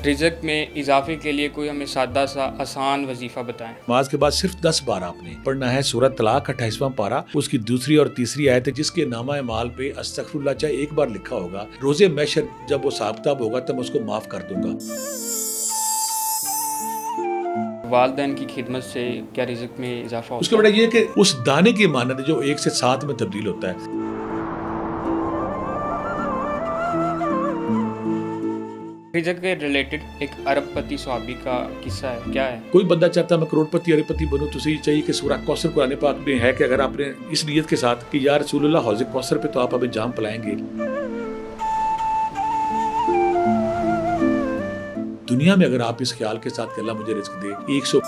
رزق میں اضافے کے لیے کوئی ہمیں سادہ سا آسان وظیفہ بتائیں۔ نماز کے بعد صرف 10 بار آپ نے پڑھنا ہے سورۃ طلاق 28واں پارہ، اس کی دوسری اور تیسری آیت ہے، جس کے نامہ اعمال پہ استغفر اللہ چاہے ایک بار لکھا ہوگا، روز محشر جب وہ حساب کتاب ہوگا تب میں اس کو معاف کر دوں گا۔ والدین کی خدمت سے کیا رزق میں اضافہ اس ہوتا کا ہے؟ بڑا یہ ہے کہ اس دانے کی مانند ہے جو 1 سے 7 میں تبدیل ہوتا ہے۔ رزق کے ریلیٹڈ ایک ارب پتی صحابی کا قصہ ہے، کیا ہے؟ کوئی بندہ چاہتا ہے میں کروڑ پتی ارب پتی بنوں تو اسے یہ چاہیے کہ سورہ کوثر قرآن پاک میں ہے کہ اگر آپ نے اس نیت کے ساتھ کہ یا رسول اللہ حوض کوثر پہ تو آپ ہمیں جام پلائیں گے۔ دنیا میں اگر آپ اس خیال کے ساتھ کہ اللہ مجھے رزق دے 100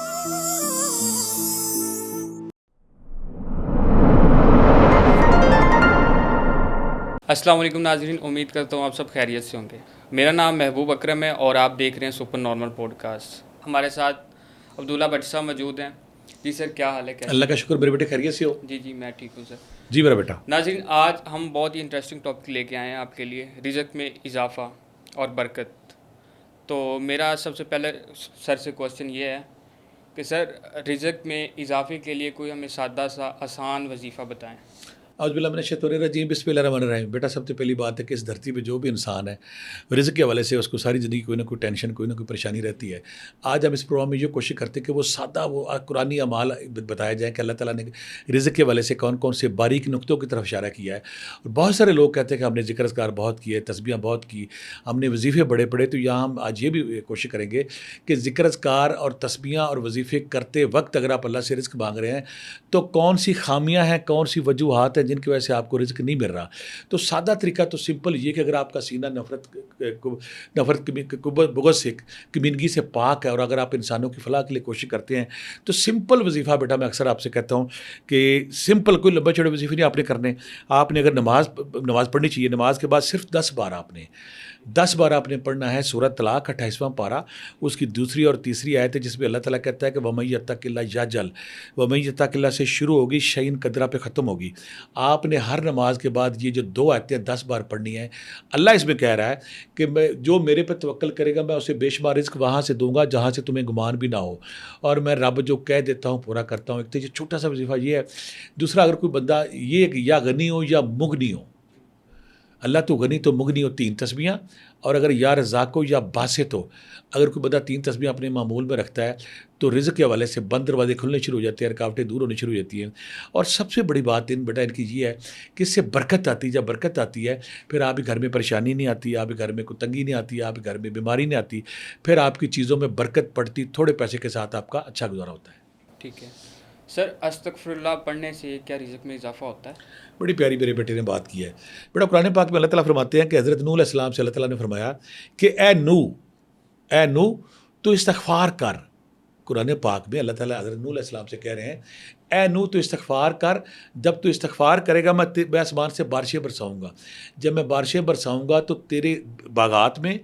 السلام علیکم ناظرین، امید کرتا ہوں آپ سب خیریت سے ہوں گے۔ میرا نام محبوب اکرم ہے اور آپ دیکھ رہے ہیں سپر نارمل پوڈ کاسٹ۔ ہمارے ساتھ عبداللہ بٹ صاحب موجود ہیں۔ جی سر، کیا حال ہے؟ کیسے؟ اللہ کا شکر، میرے بیٹے خیریت سے ہو؟ جی میں ٹھیک ہوں سر۔ جی میرا بیٹا۔ ناظرین، آج ہم بہت ہی انٹرسٹنگ ٹاپک لے کے آئے ہیں آپ کے لیے، رزق میں اضافہ اور برکت۔ تو میرا سب سے پہلے سر سے کوسچن یہ ہے کہ سر، رزق میں اضافے کے لیے کوئی ہمیں سادہ سا آسان وظیفہ بتائیں۔ اعوذ باللہ من الشیطان الرجیم، بسم اللہ الرحمن الرحیم۔ بیٹا، سب سے پہلی بات ہے کہ اس دھرتی پہ جو بھی انسان ہے، رزق کے حوالے سے اس کو ساری زندگی کوئی نہ کوئی ٹینشن، کوئی نہ کوئی پریشانی رہتی ہے۔ آج ہم اس پروگرام میں یہ کوشش کرتے ہیں کہ وہ سادہ وہ قرآنی اعمال بتایا جائیں کہ اللہ تعالیٰ نے رزق کے حوالے سے کون کون سے باریک نقطوں کی طرف اشارہ کیا ہے۔ اور بہت سارے لوگ کہتے ہیں کہ ہم نے ذکر اذکار بہت کیے، تسبیحاں بہت کی، ہم نے وظیفے بڑے پڑھے، تو یہاں ہم آج یہ بھی کوشش کریں گے کہ ذکر اذکار اور تسبیحاں اور وظیفے کرتے وقت اگر آپ اللہ سے رزق مانگ رہے ہیں تو کون سی خامیاں ہیں، کون سی وجوہات ہیں جن کی وجہ سے آپ کو رزق نہیں مل رہا۔ تو سادہ طریقہ تو سمپل یہ کہ اگر آپ کا سینہ نفرت بغض سے، کمینگی سے پاک ہے، اور اگر آپ انسانوں کی فلاح کے لیے کوشش کرتے ہیں تو سمپل وظیفہ بیٹا میں اکثر آپ سے کہتا ہوں کہ سمپل، کوئی لمبے چوڑے وظیفے نہیں آپ نے کرنے۔ آپ نے اگر نماز پڑھنی چاہیے، نماز کے بعد صرف 10 بار آپ نے پڑھنا ہے سورۃ طلاق 28واں پارہ، اس کی دوسری اور تیسری آیت ہے، جس میں اللہ تعالیٰ کہتا ہے کہ وَمَن یتق اللہ یجعل، وَمَن یتق اللہ سے شروع ہوگی، شعین قدرہ پہ ختم ہوگی۔ آپ نے ہر نماز کے بعد یہ جو 2 آیتیں 10 بار پڑھنی ہے۔ اللہ اس میں کہہ رہا ہے کہ میں جو میرے پہ توکل کرے گا میں اسے بے شمار رزق وہاں سے دوں گا جہاں سے تمہیں گمان بھی نہ ہو، اور میں رب جو کہہ دیتا ہوں پورا کرتا ہوں۔ ایک تو یہ چھوٹا سا وظیفہ یہ ہے۔ دوسرا، اگر کوئی بندہ یہ کہ یا غنی ہو یا مغنی ہو، اللہ تو غنی تو مغنی ہو، 3 تسبیحاں، اور اگر یا رزاق ہو یا باسط ہو، اگر کوئی بندہ 3 تسبیحاں اپنے معمول میں رکھتا ہے تو رزق کے حوالے سے بند دروازے کھلنے شروع ہو جاتے ہیں، رکاوٹیں دور ہونی شروع ہو جاتی ہیں۔ اور سب سے بڑی بات بیٹا ان کی یہ ہے کہ اس سے برکت آتی ہے۔ جب برکت آتی ہے پھر آپ کے گھر میں پریشانی نہیں آتی، آپ کے گھر میں کوئی تنگی نہیں آتی، آپ کے گھر میں بیماری نہیں آتی، پھر آپ کی چیزوں میں برکت پڑتی، تھوڑے پیسے کے ساتھ آپ کا اچھا گزارا ہوتا ہے۔ ٹھیک ہے سر، استغفر اللہ پڑھنے سے کیا رزق میں اضافہ ہوتا ہے؟ بڑی پیاری میرے بیٹے نے بات کی ہے۔ بیٹا قرآن پاک میں اللہ تعالیٰ فرماتے ہیں کہ حضرت نوح علیہ السلام سے اللہ تعالیٰ نے فرمایا کہ اے نوح تو استغفار کر۔ قرآن پاک میں اللہ تعالیٰ حضرت نوح علیہ السلام سے کہہ رہے ہیں اے نوح تو استغفار کر، جب تو استغفار کرے گا میں آسمان سے بارشیں برساؤں گا، جب میں بارشیں برساؤں گا تو تیرے باغات میں،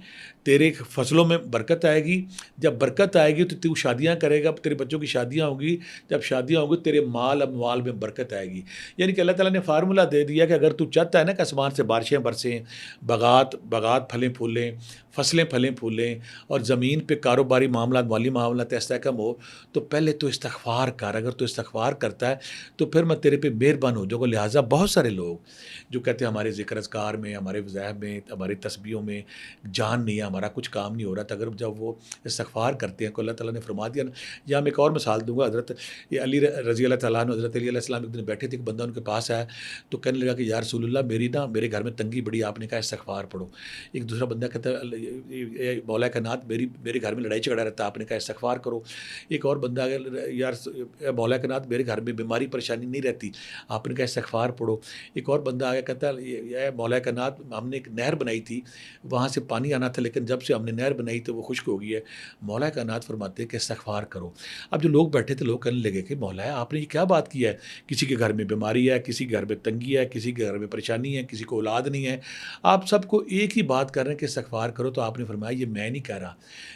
تیرے فصلوں میں برکت آئے گی، جب برکت آئے گی تو شادیاں کرے گا، تیرے بچوں کی شادیاں ہوں گی، جب شادیاں ہوں گی تیرے مال اموال میں برکت آئے گی۔ یعنی کہ اللہ تعالیٰ نے فارمولہ دے دیا کہ اگر تو چاہتا ہے نا کہ آسمان سے بارشیں برسیں، باغات پھلیں پھولیں، فصلیں پھلیں پھولیں، اور زمین پہ کاروباری معاملات، مالی معاملات استحکام ہو، تو پہلے تو استغفار کر۔ اگر تو استغفار کرتا ہے تو پھر میں تیرے پہ مہربان ہو جاؤں گا۔ لہٰذا بہت سارے لوگ جو کہتے ہیں ہمارے ذکر اذکار میں، ہمارے وظائف میں، ہماری تسبیحوں میں جان نہیں ہے، ہمارا کچھ کام نہیں ہو رہا، تو اگر جب وہ استغفار کرتے ہیں تو اللہ تعالیٰ نے فرما دیا نا۔ یا میں ایک اور مثال دوں گا، حضرت علی رضی اللہ تعالیٰ عنہ، حضرت علی علیہ السلام ایک دن بیٹھے تھے، ایک بندہ ان کے پاس آیا تو کہنے لگا کہ یا رسول اللہ میرے گھر میں تنگی بڑی، آپ نے کہا استغفار پڑھو۔ ایک دوسرا بندہ کہتا ہے مولا کائنات میرے گھر میں لڑائی جھگڑا رہتا ہے، آپ نے کہا استغفار کرو۔ ایک اور بندہ یار مولا کائنات میرے گھر میں بیماری پریشانی نہیں رہتی، آپ نے کہا استغفار پڑھو۔ ایک اور بندہ آگے کہتا ہے مولا کائنات ہم نے ایک نہر بنائی تھی، وہاں سے پانی آنا تھا، لیکن جب سے ہم نے نہر بنائی تو وہ خشک ہو گئی ہے، مولا کائنات فرماتے ہیں کہ استغفار کرو۔ اب جو لوگ بیٹھے تھے لوگ کہنے لگے کہ مولا آپ نے یہ کیا بات کی ہے، کسی کے گھر میں بیماری ہے، کسی کے گھر میں تنگی ہے، کسی کے گھر میں پریشانی ہے، کسی کو اولاد نہیں ہے، آپ سب کو ایک ہی بات کر رہے ہیں کہ استغفار کرو۔ تو آپ نے فرمایا یہ میں نہیں کہہ رہا،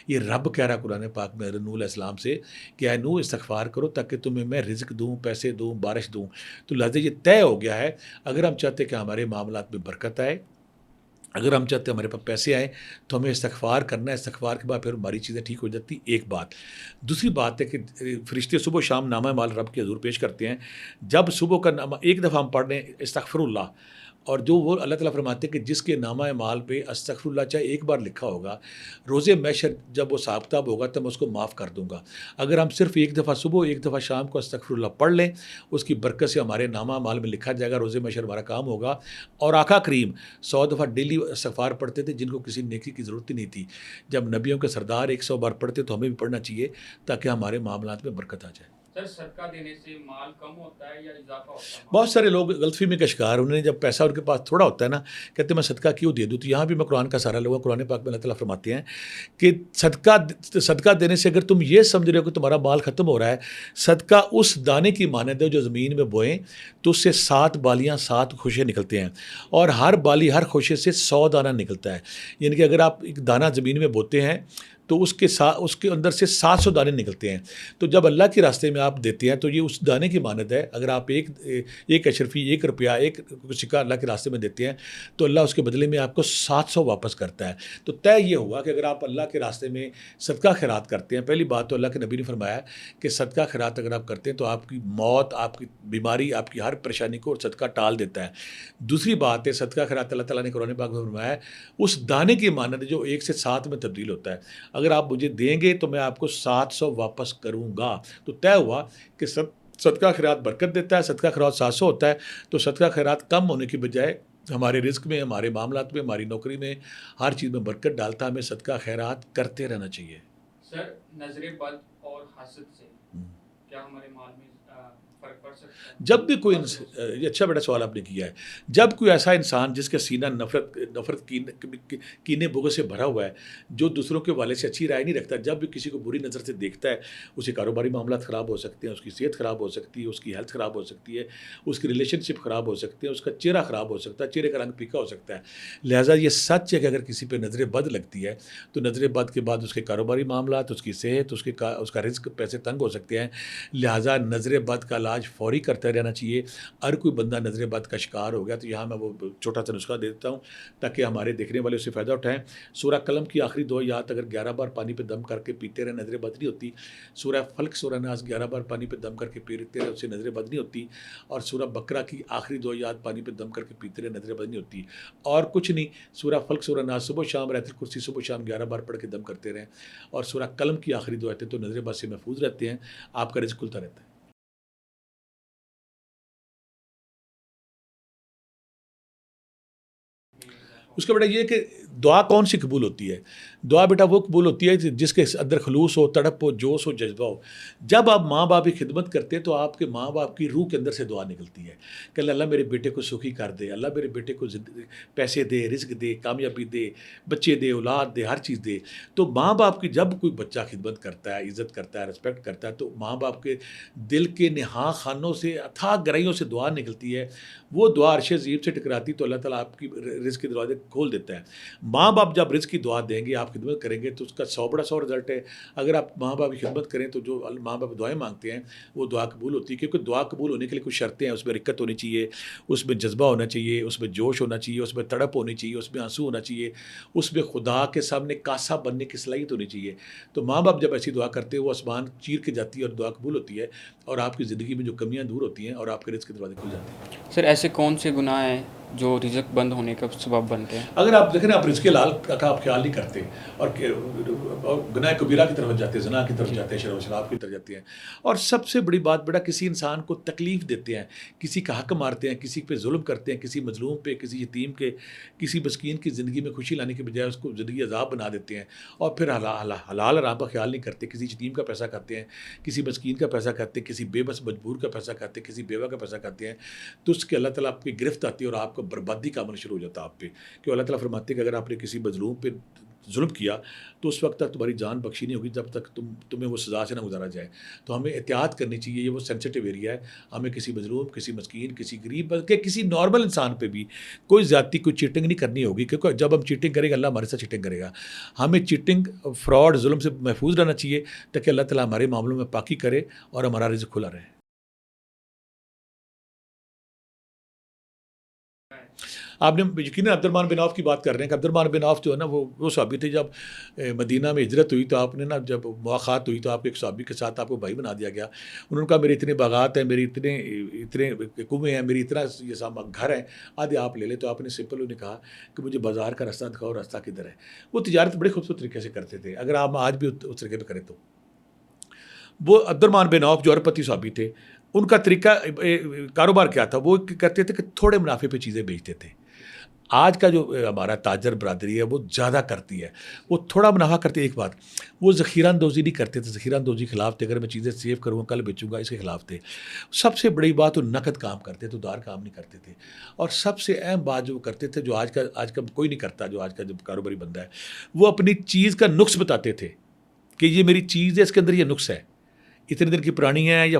یہ رب کہہ رہا قرآن پاک میں نوح علیہ السلام سے کہ اے نوح استغفار کرو تاکہ تمہیں میں رزق دوں، پیسے دوں، بارش دوں۔ تو لہٰذا یہ طے ہو گیا ہے، اگر ہم چاہتے کہ ہمارے معاملات میں برکت آئے، اگر ہم چاہتے ہیں ہمارے پاس پیسے آئیں تو ہمیں استغفار کرنا ہے، استغفار کے بعد پھر ہماری چیزیں ٹھیک ہو جاتی. ایک بات. دوسری بات ہے کہ فرشتے صبح و شام نامہ مال رب کے حضور پیش کرتے ہیں. جب صبح کا نامہ ایک دفعہ ہم پڑھ لیں استغفر اللہ، اور جو وہ اللہ تعالیٰ فرماتے ہیں کہ جس کے نامہ مال پہ استغفر اللہ چاہے ایک بار لکھا ہوگا، روز محشر جب وہ حساب کتاب ہوگا تو میں اس کو معاف کر دوں گا. اگر ہم صرف ایک دفعہ صبح ایک دفعہ شام کو استغفر اللہ پڑھ لیں، اس کی برکت سے ہمارے نامہ مال میں لکھا جائے گا، روز محشر ہمارا کام ہوگا. اور آقا کریم 100 دفعہ ڈیلی استغفار پڑھتے تھے جن کو کسی نیکی کی ضرورت ہی نہیں تھی. جب نبیوں کے سردار 100 بار پڑھتے تو ہمیں بھی پڑھنا چاہیے تاکہ ہمارے معاملات میں برکت آ جائے. سر صدقہ دینے سے مال کم ہوتا ہے یا اضافہ ہوتا ہے؟ بہت سارے لوگ غلط فہمی کا شکار، انہیں جب پیسہ ان کے پاس تھوڑا ہوتا ہے نا، کہتے ہیں میں صدقہ کیوں دے دوں. تو یہاں بھی میں قرآن کا سہارا لوں. قرآن پاک میں اللہ تعالیٰ فرماتے ہیں کہ صدقہ دینے سے اگر تم یہ سمجھ رہے ہو کہ تمہارا مال ختم ہو رہا ہے، صدقہ اس دانے کی مانند ہے جو زمین میں بوئیں تو اس سے 7 بالیاں 7 خوشے نکلتے ہیں، اور ہر بالی ہر خوشے سے 100 دانہ نکلتا ہے. یعنی کہ اگر آپ ایک دانہ زمین میں بوتے ہیں تو اس کے اندر سے 700 دانے نکلتے ہیں. تو جب اللہ کے راستے میں آپ دیتے ہیں تو یہ اس دانے کی مانند ہے. اگر آپ ایک اشرفی 1 روپیہ ایک سکہ اللہ کے راستے میں دیتے ہیں تو اللہ اس کے بدلے میں آپ کو 700 واپس کرتا ہے. تو طے یہ ہوا کہ اگر آپ اللہ کے راستے میں صدقہ خیرات کرتے ہیں، پہلی بات تو اللہ کے نبی نے فرمایا کہ صدقہ خیرات اگر آپ کرتے ہیں تو آپ کی موت، آپ کی بیماری، آپ کی ہر پریشانی کو صدقہ ٹال دیتا ہے. دوسری بات ہے صدقہ خیرات اللہ تعالیٰ نے قرآن پاک میں فرمایا ہے اس دانے کی مانند جو 1 سے 7 میں تبدیل ہوتا ہے. اگر آپ مجھے دیں گے تو میں آپ کو 700 واپس کروں گا. تو طے ہوا کہ صدقہ خیرات برکت دیتا ہے. صدقہ خیرات 700 ہوتا ہے. تو صدقہ خیرات کم ہونے کی بجائے ہمارے رزق میں، ہمارے معاملات میں، ہماری نوکری میں، ہر چیز میں برکت ڈالتا ہے. ہمیں صدقہ خیرات کرتے رہنا چاہیے. سر نظر بد اور حسد سے کیا ہمارے مال میں فرق پڑ سکتا ہے؟ جب بھی کوئی یہ اچھا بڑا سوال آپ نے کیا ہے. جب کوئی ایسا انسان جس کا سینہ نفرت کینے بغض سے بھرا ہوا ہے، جو دوسروں کے والے سے اچھی رائے نہیں رکھتا، جب بھی کسی کو بری نظر سے دیکھتا ہے، اسے کاروباری معاملات خراب ہو سکتے ہیں، اس کی صحت خراب ہو سکتی ہے، اس کی ہیلتھ خراب ہو سکتی ہے، اس کی ریلیشن شپ خراب ہو سکتی ہے، اس کا چہرہ خراب ہو سکتا ہے، چہرے کا رنگ پھیکا ہو سکتا ہے. لہٰذا یہ سچ ہے کہ اگر کسی پہ نظر بد لگتی ہے تو نظر بد کے بعد اس کے کاروباری معاملات، اس کی صحت، اس کا رزق، پیسے تنگ ہو سکتے ہیں. لہٰذا نظر بد کا علاج فوری کرتے رہنا چاہیے. اگر کوئی بندہ نظر بد کا شکار ہو گیا تو یہاں میں وہ چھوٹا سا نسخہ دے دیتا ہوں تاکہ ہمارے دیکھنے والے اس سے فائدہ اٹھائیں. سورہ قلم کی آخری 2 آیات اگر 11 بار پانی پہ دم کر کے پیتے رہے نظر بد نہیں ہوتی. سورہ فلق سورہ ناس 11 بار پانی پہ دم کر کے پیتے رہے اس سے نظر بد نہیں ہوتی. اور سورہ بقرہ کی آخری 2 آیات پانی پہ دم کر کے پیتے رہے نظر بد نہیں ہوتی. اور کچھ نہیں، سورہ فلق سورہ ناس صبح شام، آیت الکرسی صبح شام 11 بار پڑھ کے دم کرتے رہیں، اور سورہ قلم کی آخری 2 آیتیں تو نظر بد سے محفوظ رہتے ہیں. آپ کا رزق کھلتا رہتا ہے. اس کا بیٹا یہ ہے کہ دعا کون سی قبول ہوتی ہے؟ دعا بیٹا وہ قبول ہوتی ہے جس کے اندر خلوص ہو، تڑپ ہو، جوش ہو، جذبہ ہو. جب آپ ماں باپ کی خدمت کرتے ہیں تو آپ کے ماں باپ کی روح کے اندر سے دعا نکلتی ہے کہ اللہ میرے بیٹے کو سخی کر دے، اللہ میرے بیٹے کو پیسے دے، رزق دے، کامیابی دے، بچے دے، اولاد دے، ہر چیز دے. تو ماں باپ کی جب کوئی بچہ خدمت کرتا ہے، عزت کرتا ہے، رسپیکٹ کرتا ہے، تو ماں باپ کے دل کے نہا خانوں سے، اتھاہ گہرائیوں سے دعا نکلتی ہے. وہ دعا عرش عظیم سے ٹکراتی تو اللہ تعالیٰ آپ کی رزق کے دروازے کھول دیتا ہے. ماں باپ جب رزق کی دعا دیں گے، آپ خدمت کریں گے تو اس کا 100 رزلٹ ہے. اگر آپ ماں باپ کی خدمت کریں تو جو ماں باپ دعائیں مانگتے ہیں وہ دعا قبول ہوتی ہے. کیونکہ دعا قبول ہونے کے لیے کچھ شرطیں ہیں. اس میں رکت ہونی چاہیے، اس میں جذبہ ہونا چاہیے، اس میں جوش ہونا چاہیے، اس میں تڑپ ہونی چاہیے، اس میں آنسو ہونا چاہیے، اس میں خدا کے سامنے کاسا بننے کی صلاحیت ہونی چاہیے. تو ماں باپ جب ایسی دعا کرتے ہیں وہ آسمان چیر کے جاتی ہے اور دعا قبول ہوتی ہے، اور آپ کی زندگی میں جو کمیاں دور ہوتی ہیں اور آپ کے رزق کے دروازے کھل جاتے ہیں. سر ایسے کون سے گناہ ہیں جو رزق بند ہونے کا سبب بنتے ہیں؟ اگر آپ دیکھیں آپ رزق حلال کا آپ خیال نہیں کرتے اور گناہ کبیرہ کی طرف جاتے ہیں، زنا کی طرف جاتے ہیں، شراب و شراب کی طرف جاتے ہیں. اور سب سے بڑی بات بیٹا، کسی انسان کو تکلیف دیتے ہیں، کسی کا حق مارتے ہیں، کسی پہ ظلم کرتے ہیں، کسی مظلوم پہ، کسی یتیم کے، کسی مسکین کی زندگی میں خوشی لانے کے بجائے اس کو زندگی عذاب بنا دیتے ہیں. اور پھر حلال حرام کا خیال نہیں کرتے، کسی یتیم کا پیسہ کھاتے ہیں، کسی مسکین کا پیسہ کھاتے ہیں، کسی بے بس مجبور کا پیسہ کھاتے ہیں، کسی بیوہ کا پیسہ کھاتے ہیں. تو اس کے اللہ تعالیٰ آپ کی گرفت آتی ہے اور آپ کو بربادی کا عمل شروع ہو جاتا ہے آپ پہ. کہ اللہ تعالیٰ فرماتے ہیں کہ اگر آپ نے کسی مظلوم پہ ظلم کیا تو اس وقت تک تمہاری جان بخشی نہیں ہوگی جب تک تمہیں وہ سزا سے نہ گزارا جائے. تو ہمیں احتیاط کرنی چاہیے. یہ وہ سینسٹیو ایریا ہے. ہمیں کسی مظلوم، کسی مسکین، کسی غریب، بلکہ کسی نارمل انسان پہ بھی کوئی زیادتی، کوئی چیٹنگ نہیں کرنی ہوگی. کیونکہ جب ہم چیٹنگ کریں گے اللہ ہمارے ساتھ چیٹنگ کرے گا. ہمیں چیٹنگ، فراڈ، ظلم سے محفوظ رہنا چاہیے تاکہ اللہ تعالیٰ ہمارے معاملوں میں پاکی کرے اور ہمارا رزق کھلا رہے. آپ نے یقیناً عبد الرحمن بن عوف کی بات کر رہے ہیں کہ عبد الرحمن بن عوف جو ہے نا وہ صحابی تھے. جب مدینہ میں ہجرت ہوئی تو آپ نے نا جب مواخات ہوئی تو آپ ایک صحابی کے ساتھ آپ کو بھائی بنا دیا گیا. انہوں نے کہا میرے اتنے باغات ہیں, میری اتنے کنویں ہیں, میری اتنا یہ گھر ہے, آدھے آپ لے لیں. تو آپ نے سمپل انہیں کہا کہ مجھے بازار کا راستہ دکھاؤ, راستہ کدھر ہے. وہ تجارت بڑے خوبصورت طریقے سے کرتے تھے. اگر آپ آج بھی اس طریقے پہ کریں تو وہ عبد الرحمن بن عوف جو اربپتی صحابی تھے, ان کا طریقہ کاروبار کیا تھا, وہ کرتے تھے کہ تھوڑے منافع پہ چیزیں بیچتے تھے. آج کا جو ہمارا تاجر برادری ہے وہ زیادہ کرتی ہے, وہ تھوڑا منافع کرتی ہے. ایک بات, وہ ذخیرہ اندوزی نہیں کرتے تھے, ذخیرہ اندوزی کے خلاف تھے. اگر میں چیزیں سیو کروں گا کل بیچوں گا, اس کے خلاف تھے. سب سے بڑی بات وہ نقد کام کرتے تھے, ادھار کام نہیں کرتے تھے. اور سب سے اہم بات جو وہ کرتے تھے, جو آج کا کوئی نہیں کرتا, جو آج کا جو کاروباری بندہ ہے, وہ اپنی چیز کا نقص بتاتے تھے کہ یہ میری چیز ہے, اس کے اندر یہ نقص ہے, اتنے دن کی پرانی ہے یا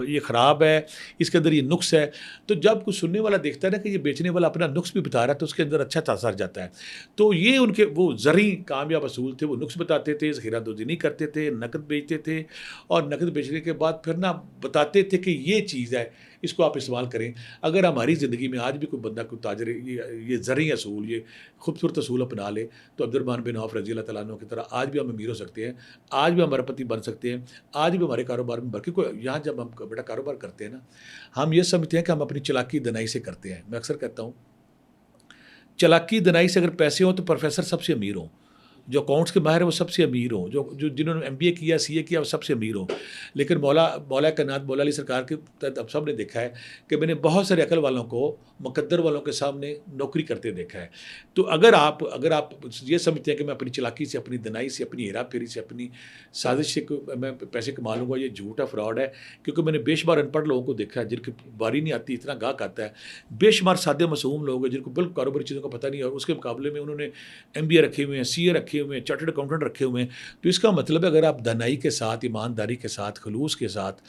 یہ خراب ہے, اس کے اندر یہ نقص ہے. تو جب کوئی سننے والا دیکھتا ہے نا کہ یہ بیچنے والا اپنا نقص بھی بتا رہا ہے تو اس کے اندر اچھا تاثر جاتا ہے. تو یہ ان کے وہ زرعی کامیاب اصول تھے. وہ نقص بتاتے تھے, ذخیرہ دوزی نہیں کرتے تھے, نقد بیچتے تھے, اور نقد بیچنے کے بعد پھر نا بتاتے تھے کہ یہ چیز ہے, اس کو آپ استعمال کریں. اگر ہماری زندگی میں آج بھی کوئی بندہ کوئی تاجر یہ زرعی اصول, یہ خوبصورت اصول اپنا لے تو عبد الرحمن بن عوف رضی اللہ تعالیٰ عنہ کی طرح آج بھی ہم امیر ہو سکتے ہیں, آج بھی ہم اربپتی بن سکتے ہیں, آج بھی ہمارے کاروبار میں بلکہ یہاں جب ہم بیٹا کاروبار کرتے ہیں نا, ہم یہ سمجھتے ہیں کہ ہم اپنی چلاکی دنائی سے کرتے ہیں. میں اکثر کہتا ہوں چلاکی دنائی سے اگر پیسے ہوں تو پروفیسر سب سے امیر ہوں, جو اکاؤنٹس کے ماہر ہیں وہ سب سے امیر ہوں, جو جنہوں نے MBA کیا, CA کیا, وہ سب سے امیر ہوں. لیکن مولا کائنات مولا علی سرکار کے اب سب نے دیکھا ہے کہ میں نے بہت سارے عقل والوں کو مقدر والوں کے سامنے نوکری کرتے دیکھا ہے. تو اگر آپ یہ سمجھتے ہیں کہ میں اپنی چلاکی سے, اپنی دنائی سے, اپنی ہیرا پھیری سے, اپنی سازش سے میں پیسے کما لوں گا, یہ جھوٹ ہے, فراڈ ہے. کیونکہ میں نے بے شمار ان پڑھ لوگوں کو دیکھا ہے جن کی باری نہیں آتی, اتنا گاہک آتا ہے. بے شمار سادے معصوم لوگ ہیں جن کو بالکل کاروباری چیزوں کا پتہ نہیں ہے, اور اس کے مقابلے میں انہوں نے MBA رکھے ہوئے ہیں, CA رکھے ہوئے ہیں, چارٹرڈ اکاؤنٹنٹ رکھے ہوئے ہیں. تو اس کا مطلب ہے اگر آپ دانائی کے ساتھ, ایمانداری کے ساتھ, خلوص کے ساتھ,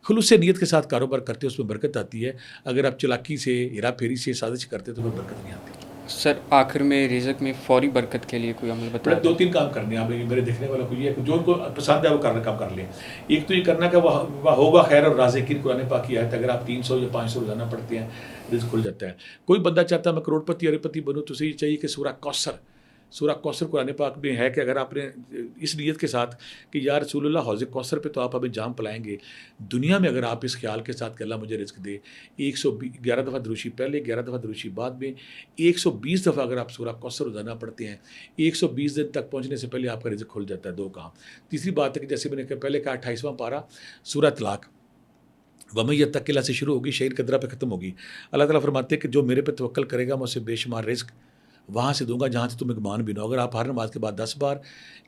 خلوص نیت کے ساتھ کاروبار کرتے ہیں اس میں برکت آتی ہے. اگر آپ چلاکی سے, ہیرا پھیری سے, سازش کرتے تو کوئی برکت نہیں آتی. سر آخر میں رزق میں فوری برکت کے لیے کوئی عمل بتا دو تین کام کرنے ہیں آپ میرے دیکھنے والا کو, یہ جو ان کو پسند ہے وہ کرنا کام کر لیں. ایک تو یہ کرنا کہ وہ ہوگا خیر اور رازقین, قرآن پاک کی آیت, اگر آپ 300 یا 500 روزانہ پڑھتے ہیں رزق کھل جاتا ہے. کوئی بندہ چاہتا ہے میں کروڑ پتی ارب پتی بنوں, تو اسے یہ چاہیے کہ سورہ کوثر قرآن پاک میں ہے کہ اگر آپ نے اس نیت کے ساتھ کہ یا رسول اللہ حوض کوثر پہ تو آپ ہمیں جام پلائیں گے, دنیا میں اگر آپ اس خیال کے ساتھ کہ اللہ مجھے رزق دے, 111 دفعہ دروشی پہلے, 11 دفعہ دروشی بعد میں, 120 دفعہ اگر آپ سورہ کوثر روزانہ پڑھتے ہیں, 120 دن تک پہنچنے سے پہلے آپ کا رزق کھل جاتا ہے. دو کام. تیسری بات ہے کہ جیسے میں نے پہلے کہا 28واں پارہ سورہ طلاق, وَمَن يَتَّقِ اللَّهَ سے شروع ہوگی, شہید قدرہ پہ ختم ہوگی. اللہ تعالیٰ فرماتے ہیں کہ جو میرے پہ توکل کرے گا میں اسے بے شمار رزق وہاں سے دوں گا جہاں سے تمہیں گمان بھی نہ ہو. اگر آپ ہر نماز کے بعد 10 بار,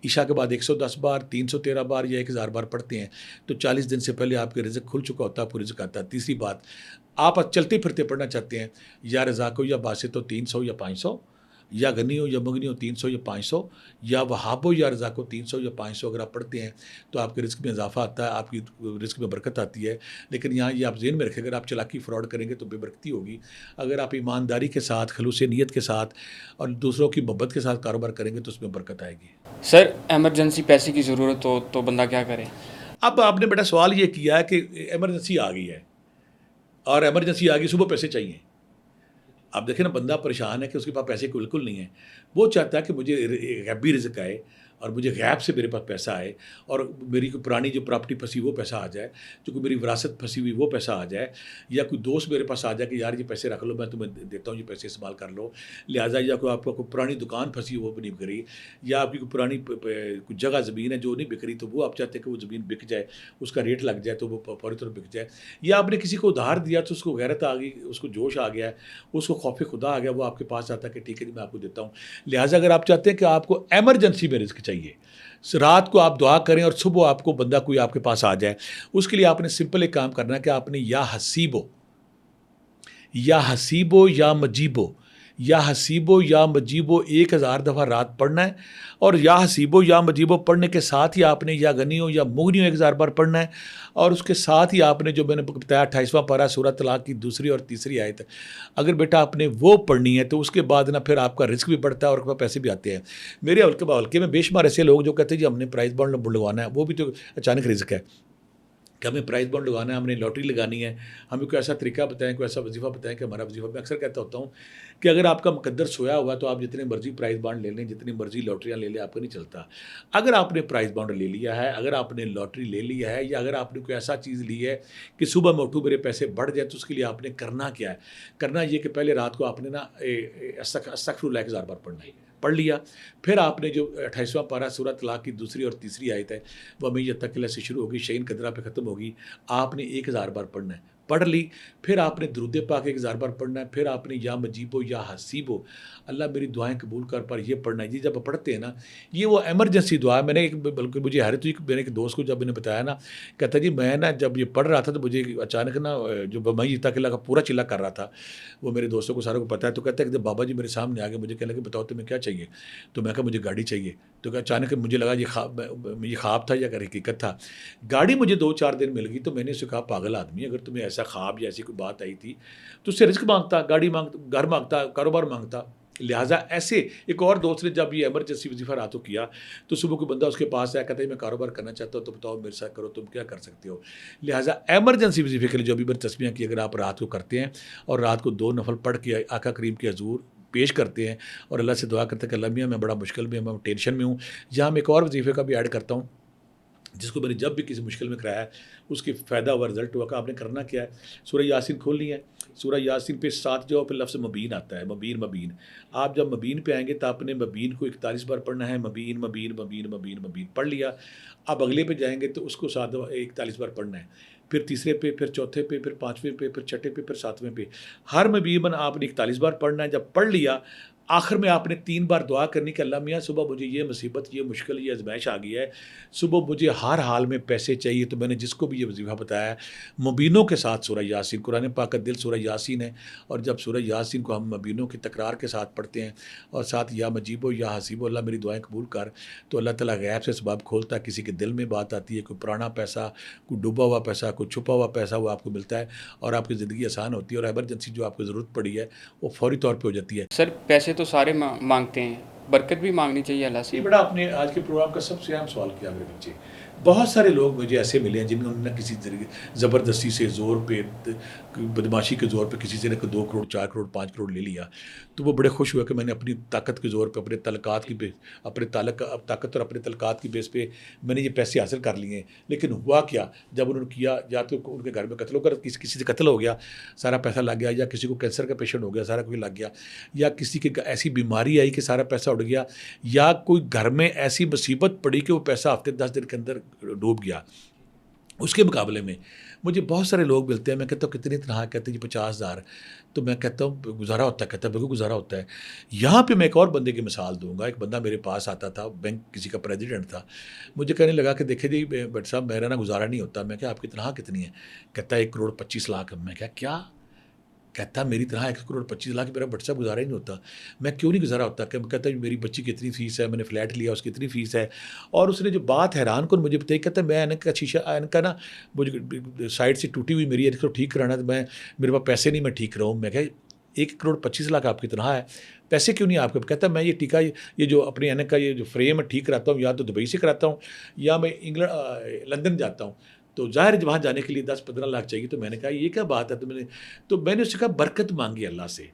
عشاء کے بعد 110 بار, 313 بار یا 1000 بار پڑھتے ہیں تو 40 دن سے پہلے آپ کے رزق کھل چکا ہوتا ہے, آپ کو رزق آتا ہے. تیسری بات, آپ چلتے پھرتے پڑھنا چاہتے ہیں یا رزاق ہو یا باسط ہو 300 یا 500, یا غنی ہو یا مغنی ہو 300 یا 500, یا وہاب ہو یا رزاق ہو 300 یا 500, اگر آپ پڑھتے ہیں تو آپ کے رزق میں اضافہ آتا ہے, آپ کی رزق میں برکت آتی ہے. لیکن یہاں یہ آپ ذہن میں رکھیں, اگر آپ چلاکی فراڈ کریں گے تو بے برکتی ہوگی. اگر آپ ایمانداری کے ساتھ, خلوص نیت کے ساتھ اور دوسروں کی محبت کے ساتھ کاروبار کریں گے تو اس میں برکت آئے گی. سر ایمرجنسی پیسے کی ضرورت ہو تو بندہ کیا کرے؟ اب آپ نے بیٹا سوال یہ کیا ہے کہ ایمرجنسی آ گئی ہے, اور ایمرجنسی آ گئی, صبح پیسے چاہیے. آپ دیکھیں نا, بندہ پریشان ہے کہ اس کے پاس پیسے بالکل نہیں ہیں. وہ چاہتا ہے کہ مجھے غیبی رزق آئے اور مجھے غیب سے میرے پاس پیسہ آئے, اور میری کوئی پرانی جو پراپرٹی پھنسی وہ پیسہ آ جائے, جو کوئی میری وراثت پھنسی ہوئی وہ پیسہ آ جائے, یا کوئی دوست میرے پاس آ جائے کہ یار یہ پیسے رکھ لو, میں تمہیں دیتا ہوں, یہ پیسے استعمال کر لو. لہٰذا یا کوئی آپ کو کوئی پرانی دکان پھنسی وہ بھی نہیں بک رہی, یا آپ کی کوئی پرانی کوئی جگہ زمین ہے جو نہیں بک رہی, تو وہ آپ چاہتے ہیں کہ وہ زمین بک جائے, اس کا ریٹ لگ جائے تو وہ فوری طور بک جائے. یا آپ نے کسی کو ادھار دیا تو اس کو غیرت آ گئی, اس کو جوش آ گیا ہے, اس کو خوف خدا آ گیا, وہ آپ کے پاس آتا ہے کہ ٹھیک ہے جی میں آپ کو دیتا ہوں. لہٰذا اگر آپ چاہتے ہیں کہ آپ کو ایمرجنسی میں رزق چاہیے, رات کو آپ دعا کریں اور صبح آپ کو بندہ کوئی آپ کے پاس آ جائے, اس کے لیے آپ نے سمپل ایک کام کرنا ہے کہ آپ نے یا حسیبو یا مجیبو, یا حسیبو یا مجیبو 1000 دفعہ رات پڑھنا ہے, اور یا حسیبو یا مجیبو پڑھنے کے ساتھ ہی آپ نے یا غنی ہو یا مغنی ہو 1000 بار پڑھنا ہے, اور اس کے ساتھ ہی آپ نے جو میں نے بتایا 28واں پارہ سورہ طلاق کی 2 اور 3 آیت ہے, اگر بیٹا آپ نے وہ پڑھنی ہے تو اس کے بعد نا پھر آپ کا رزق بھی بڑھتا ہے اور پیسے بھی آتے ہیں. میرے حلقے میں بے شمار ایسے لوگ جو کہتے ہیں جی ہم نے پرائز بانڈ بڑھوانا ہے, وہ بھی تو اچانک رزق ہے. کہ ہمیں پرائز بانڈ لگانا ہے، ہم نے لاٹری لگانی ہے، ہمیں کوئی ایسا طریقہ بتائیں، کوئی ایسا وظیفہ بتائیں کہ ہمارا وظیفہ. میں اکثر کہتا ہوتا ہوں کہ اگر آپ کا مقدر سویا ہوا تو آپ جتنے مرضی پرائز بانڈ لے لیں، جتنی مرضی لاٹریاں لے لیں، آپ کو نہیں چلتا. اگر آپ نے پرائز بانڈ لے لیا ہے، اگر آپ نے لاٹری لے لی ہے، یا اگر آپ نے کوئی ایسا چیز لی ہے کہ صبح میں اٹھوں میرے پیسے بڑھ جائے، تو اس کے لیے آپ نے کرنا کیا ہے؟ کرنا یہ کہ پہلے رات کو آپ نے نا استغفر اللہ 1000 بار پڑھنا ہے. پڑھ لیا. پھر آپ نے جو 28واں پارہ سورہ طلاق کی دوسری اور تیسری آیت ہے، وہ میں یہ تک سے شروع ہوگی، شعین قدرہ پہ ختم ہوگی، آپ نے 1000 بار پڑھنا ہے. پڑھ لی. پھر آپ نے درود پاک 1000 بار پڑھنا ہے. پھر آپ نے یا مجیب و یا حسیب و، اللہ میری دعائیں قبول کر پر یہ پڑھنا ہے. یہ جب پڑھتے ہیں نا، یہ وہ ایمرجنسی دعا ہے. میں نے بلکہ مجھے حیرت ہوئی کہ میرے ایک دوست کو جب میں نے بتایا نا، کہتا جی میں نا جب یہ پڑھ رہا تھا تو مجھے اچانک نا جو میں تک اللہ کا پورا چلا کر رہا تھا، وہ میرے دوستوں کو ساروں کو پتہ ہے، تو کہتا ہے کہ جب بابا جی میرے سامنے آ گئے، مجھے کہنے لگے بتاؤ تمہیں کیا چاہیے؟ تو میں کہا مجھے گاڑی چاہیے. تو کہ اچانک مجھے لگا یہ خواب تھا یا حقیقت تھا. گاڑی مجھے 2-4 دن مل گئی. تو میں نے اسے کہا پاگل آدمی، اگر تمہیں ایسا خواب یا ایسی کوئی بات آئی تھی تو اس سے رزق مانگتا، گاڑی مانگتا، گھر مانگتا، کاروبار مانگتا. لہٰذا ایسے ایک اور دوست نے جب یہ ایمرجنسی وظیفہ راتوں کیا، تو صبح کوئی بندہ اس کے پاس آیا، کہتا ہے میں کاروبار کرنا چاہتا ہوں، تو بتاؤ میرے ساتھ کرو، تم کیا کر سکتے ہو. لہٰذا ایمرجنسی وظیفے کے لیے جو بھی میں نے تسمیہ کی، اگر آپ رات کو کرتے ہیں اور رات کو 2 نفل پڑھ کے آقا کریم کے حضور پیش کرتے ہیں اور اللہ سے دعا کرتے ہیں کہ اللہ میاں میں بڑا مشکل میں، میں ٹینشن میں ہوں. یہاں میں ایک اور وظیفے کا بھی ایڈ کرتا ہوں، جس کو میں نے جب بھی کسی مشکل میں کرایا ہے، اس کی فائدہ ہوا، رزلٹ ہوا. کہ آپ نے کرنا کیا ہے؟ سورہ یاسین کھولنی ہے. سورہ یاسین پہ 7 جو پہ لفظ مبین آتا ہے، مبین. آپ جب مبین پہ آئیں گے تو آپ نے مبین کو 41 بار پڑھنا ہے. مبین پڑھ لیا. اب اگلے پہ جائیں گے تو اس کو 41 بار پڑھنا ہے. پھر تیسرے پہ، پھر چوتھے پہ، پھر 5ویں پہ، پھر 6ٹھے پہ، پھر 7ویں پہ. ہر مبین آپ نے 41 بار پڑھنا ہے. جب پڑھ لیا، آخر میں آپ نے 3 بار دعا کرنی کہ اللہ میاں صبح مجھے یہ مصیبت، یہ مشکل، یہ آزمائش آ گئی ہے، صبح مجھے ہر حال میں پیسے چاہیے. تو میں نے جس کو بھی یہ وظیفہ بتایا ہے، مبینوں کے ساتھ سورہ یاسین، قرآن پاک کا دل سورہ یاسین ہے. اور جب سورہ یاسین کو ہم مبینوں کی تکرار کے ساتھ پڑھتے ہیں اور ساتھ یا مجیب و یا حسیب و، اللہ میری دعائیں قبول کر، تو اللہ تعالیٰ غیب سے سبب کھولتا ہے. کسی کے دل میں بات آتی ہے، کوئی پرانا پیسہ، کوئی ڈوبا ہوا پیسہ، کوئی چھپا ہوا پیسہ، وہ آپ کو ملتا ہے اور آپ کی زندگی آسان ہوتی ہے. اور ایمرجنسی جو آپ کو ضرورت پڑی ہے وہ فوری طور پہ ہو جاتی ہے. سر پیسے تو سارے مانگتے ہیں، برکت بھی مانگنی چاہیے اللہ سے. یہ بڑا آپ نے آج کے پروگرام کا سب سے اہم سوال کیا میرے بچے. بہت سارے لوگ مجھے ایسے ملے ہیں جنہوں نے کسی ذریعے زبردستی سے، زور پہ، بدماشی کے زور پہ کسی سے نے 2 کروڑ، 4 کروڑ، 5 کروڑ لے لیا. تو وہ بڑے خوش ہوئے کہ میں نے اپنی طاقت کے زور پہ، اپنے تعلقات کی اپنے طاقت اور اپنے تعلقات کی بیس پہ میں نے یہ پیسے حاصل کر لیے ہیں. لیکن ہوا کیا؟ جب انہوں نے کیا، یا تو ان کے گھر میں قتل ہو کر کسی سے قتل ہو گیا، سارا پیسہ لگ گیا، یا کسی کو کینسر کا پیشنٹ ہو گیا، سارا کوئی لگ گیا، یا کسی کے ایسی بیماری آئی کہ سارا پیسہ اڑ گیا، یا کوئی گھر میں ایسی مصیبت پڑی کہ وہ پیسہ ہفتے 10 دن کے اندر ڈوب گیا. اس کے مقابلے میں مجھے بہت سارے لوگ ملتے ہیں. میں کہتا ہوں کتنی تنہا؟ کہتے ہیں جی 50,000. تو میں کہتا ہوں گزارا ہوتا ہے؟ کہتا ہے بالکل گزارا ہوتا ہے. یہاں پہ میں ایک اور بندے کی مثال دوں گا. ایک بندہ میرے پاس آتا تھا، بینک کسی کا پریزیڈنٹ تھا. مجھے کہنے لگا کہ دیکھیں جی بٹ صاحب میرا نا گزارا نہیں ہوتا. میں کہا آپ کی تنخواہ کتنی ہے؟ کہتا ہے 1,25,00,000. میں کہا کیا؟ کہتا میری طرح 1,25,00,000 میرا بٹ صاحب گزارا ہی نہیں ہوتا. میں کیوں نہیں گزارا ہوتا؟ کہ کہتا ہے میری بچی کی اتنی فیس ہے، میں نے فلیٹ لیا اس کی اتنی فیس ہے. اور اس نے جو بات حیران کن مجھے بتائی، کہتا ہے میں اینک کا شیشہ، اینک کا نا مجھے سائڈ سے ٹوٹی ہوئی میری اینک کو ٹھیک کرانا ہے، تو میرے پاس پیسے نہیں، میں ٹھیک کراؤں. میں کہا 1,25,00,000 آپ کی تنخواہ ہے، پیسے کیوں نہیں آپ کے؟ کہتا ہے میں یہ ٹیکا، یہ جو اپنے اینک کا یہ جو فریم ہے ٹھیک کراتا ہوں، یا تو دبئی سے کراتا ہوں یا میں لندن جاتا ہوں. تو ظاہر ہے وہاں جانے کے لیے 10-15 لاکھ چاہیے. تو میں نے کہا یہ کیا بات ہے؟ تو میں نے اس سے کہا برکت مانگی اللہ سے.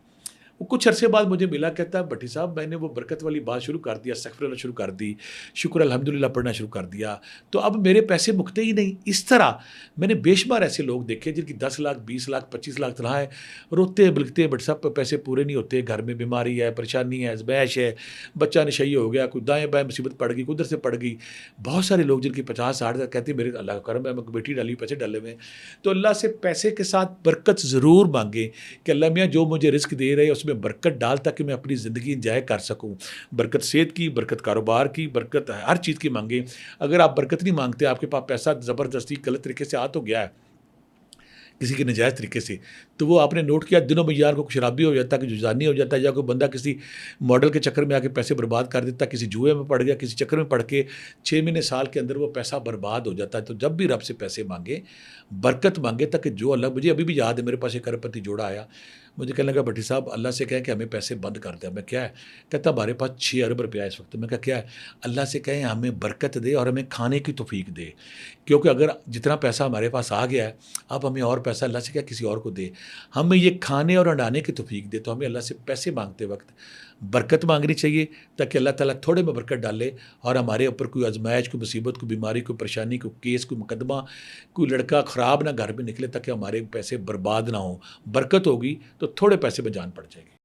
وہ کچھ عرصے بعد مجھے ملا، کہتا ہے بھٹی صاحب میں نے وہ برکت والی بات شروع کر دیا، استغفر اللہ شروع کر دی، شکر الحمدللہ پڑھنا شروع کر دیا، تو اب میرے پیسے مکتے ہی نہیں. اس طرح میں نے بے شمار ایسے لوگ دیکھے جن کی 10 لاکھ، 20 لاکھ، 25 لاکھ تنخواہ ہے، روتے بلکتے بٹ صاحب پیسے پورے نہیں ہوتے. گھر میں بیماری ہے، پریشانی ہے، ازمائش ہے، بچہ نشئی ہو گیا، کوئی دائیں بائیں مصیبت پڑ گئی، ادھر سے پڑ گئی. بہت سارے لوگ جن کی 50-60 کہتے ہیں میرے اللہ کا کرم ہے، میں بیٹی ڈالی، پیسے ڈالے ہوئے. تو اللہ سے پیسے کے ساتھ برکت ضرور مانگیں کہ اللہ میاں جو مجھے رزق دے رہے اس میں برکت ڈال تاکہ میں اپنی زندگی انجوائے کر سکوں. برکت صحت کی، برکت کاروبار کی، برکت ہر چیز کی مانگیں. اگر آپ برکت نہیں مانگتے، آپ کے پاس پیسہ زبردستی غلط طریقے سے آ تو گیا ہے کسی کے نجائز طریقے سے، تو وہ آپ نے نوٹ کیا دنوں میں یار کو شرابی ہو جاتا ہے، کہ جزانی ہو جاتا ہے، یا کوئی بندہ کسی ماڈل کے چکر میں آ کے پیسے برباد کر دیتا ہے، کسی جوئے میں پڑ گیا، کسی چکر میں پڑ کے 6 مہینے سال کے اندر وہ پیسہ برباد ہو جاتا ہے. تو جب بھی رب سے پیسے مانگے، برکت مانگے، تاکہ جو اللہ، مجھے ابھی بھی یاد ہے میرے پاس ایک ارب پتی جوڑا آیا، مجھے کہنے لگا بھٹی صاحب اللہ سے کہیں کہ ہمیں پیسے بند کر دیں. میں کیا ہے؟ کہتا ہمارے پاس 6 ارب روپیہ اس وقت. میں کہا کیا ہے؟ اللہ سے کہیں ہمیں برکت دے اور ہمیں کھانے کی توفیق دے, کیونکہ اگر جتنا پیسہ ہمارے پاس آ گیا ہے اب ہمیں اور پیسہ اللہ سے کیا کسی اور کو دے, ہمیں یہ کھانے اور اڑانے کی توفیق دے. تو ہمیں اللہ سے پیسے مانگتے وقت برکت مانگنی چاہیے تاکہ اللہ تعالیٰ تھوڑے میں برکت ڈالے اور ہمارے اوپر کوئی آزمائش, کوئی مصیبت, کوئی بیماری, کوئی پریشانی, کوئی کیس, کوئی مقدمہ, کوئی لڑکا خراب نہ گھر میں نکلے تاکہ ہمارے پیسے برباد نہ ہوں. برکت ہوگی تو تھوڑے پیسے میں جان پڑ جائے گی.